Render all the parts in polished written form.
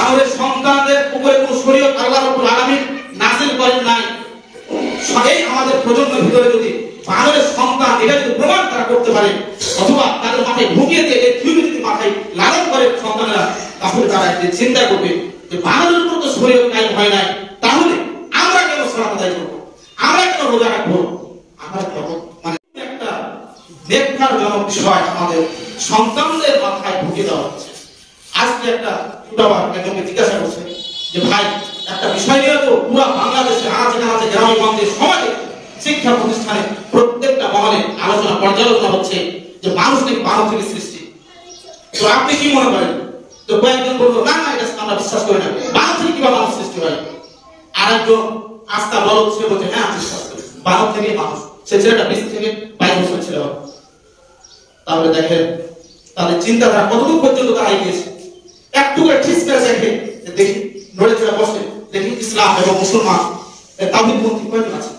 বানরের সন্তানদের উপরে কোন শরীয়ত আল্লাহ রাব্বুল আলামিন নাযিল করেন নাই। এই আমাদের প্রজন্মের ভিতরে যদি বানরের সন্তান এটা যদি প্রমাণ তারা করতে পারে, অথবা তাদের মাথায় ঢুকিয়ে দিয়ে এই থিওরি যদি মাথায় লালন করে সন্তানেরা, তাহলে তারা একদিন চিন্তা করবে যে বানরের উপর তো শরীয়ত কায়েম হয় নাই, তাহলে আমরা কেন সালাত আদায় করবো, আমরা কেন রোজা রাখবো, আমরা কেন মানে একটা নেককারজনক বিষয় আমাদের সন্তানদের মাথায় ঢুকিয়ে দেওয়া হচ্ছে। আজকে একটা বাবা একজনকে জিজ্ঞাসা করছে যে ভাই একটা বিষয় নিয়ে তো পুরো বাংলাদেশে আনাচে কানাচে গ্রামে গঞ্জে সমাজে শিক্ষা প্রতিষ্ঠানে প্রত্যেকটা মহলে আলোচনা পর্যালোচনা হচ্ছে যে মানুষ নাকি বানর থেকে সৃষ্টি। তো আপনি কি মনে করেন? তো কয়েকজন বললো না না এটা আমরা বিশ্বাস করি না, বানর থেকে কিভাবে মানুষ সৃষ্টি হয়? আর একজন আস্থা বলদ সে বলছে হ্যাঁ আমি বিশ্বাস করি বানর থেকে মানুষ। সে ছেলেটা 20 থেকে 22 বছর ছিল। তাহলে দেখেন তাদের চিন্তাধারা কতটুকু পর্যন্ত তারা এগিয়েছে। একটু করে ঠিক করে দেখে দেখি নড়ে চড়ে বসে দেখি ইসলাম এবং মুসলমান তাওহীদপন্থী কয়জন আছে।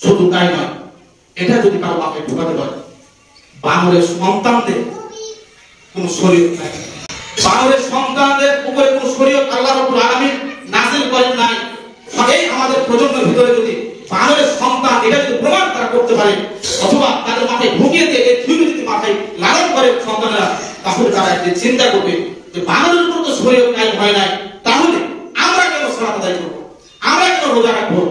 শুধু তাই নয়, এটা যদি কারো মাথায় ঢোকাতে পারে বানরের সন্তানদের কোন শরীয়ত নাই, বানরের সন্তানদের উপরে কোন শরীয়ত আল্লাহ রাব্বুল আলামিন নাযিল করেন নাই। এই আমাদের প্রজন্মের ভিতরে যদি বানরের সন্তান এটা যদি প্রমাণ তারা করতে পারে, অথবা তাদের মাথায় ঢুকিয়ে দিয়ে এই থিওরি যদি মাথায় লালন করে সন্তানেরা, তাহলে তারা একদিন চিন্তা করবে যে বানরের উপর তো শরীয়ত কায়েম হয় নাই, তাহলে আমরা কেন সালাত আদায় করবো, আমরা কেন রোজা রাখবো,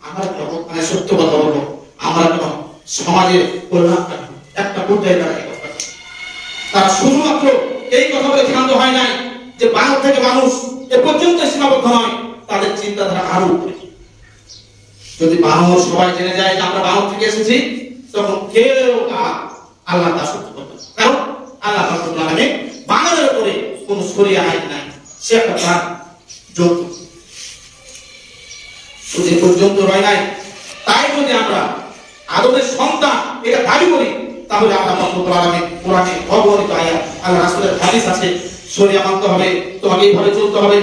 আমরা কেন মানে সত্য কথা বলবো, আমরা কেন সমাজে কল্যাণ রাখবো। একটা পর্যায়ে তারা শুধুমাত্র এই কথা বলে ক্ষান্ত হয় নাই যে বানর থেকে মানুষ এ পর্যন্ত সীমাবদ্ধ নয়, তাদের চিন্তাধারা আরো উপরে। যদি বানর সবাই জেনে যায় যে আমরা বানর থেকে এসেছি, তখন কেউ আল্লাহ তা সত্য করবে, কারণ আল্লাহ রাব্বুল আলামিন বানরের উপরে কোন শরীয়ত আইন নাই, সে একটা প্রাণ জন্তু। শুধু পর্যন্ত রয় নাই, তাই যদি আমরা আদমের সন্তান এটা দাবি করি, তাহলে আমরা রাব্বুল আলামিন কোরআনে অবহিত আয়াত আল্লাহ রাসূলের হাদিস আছে শরিয়া মানতে হবে, তোমাকে এইভাবে চলতে হবে।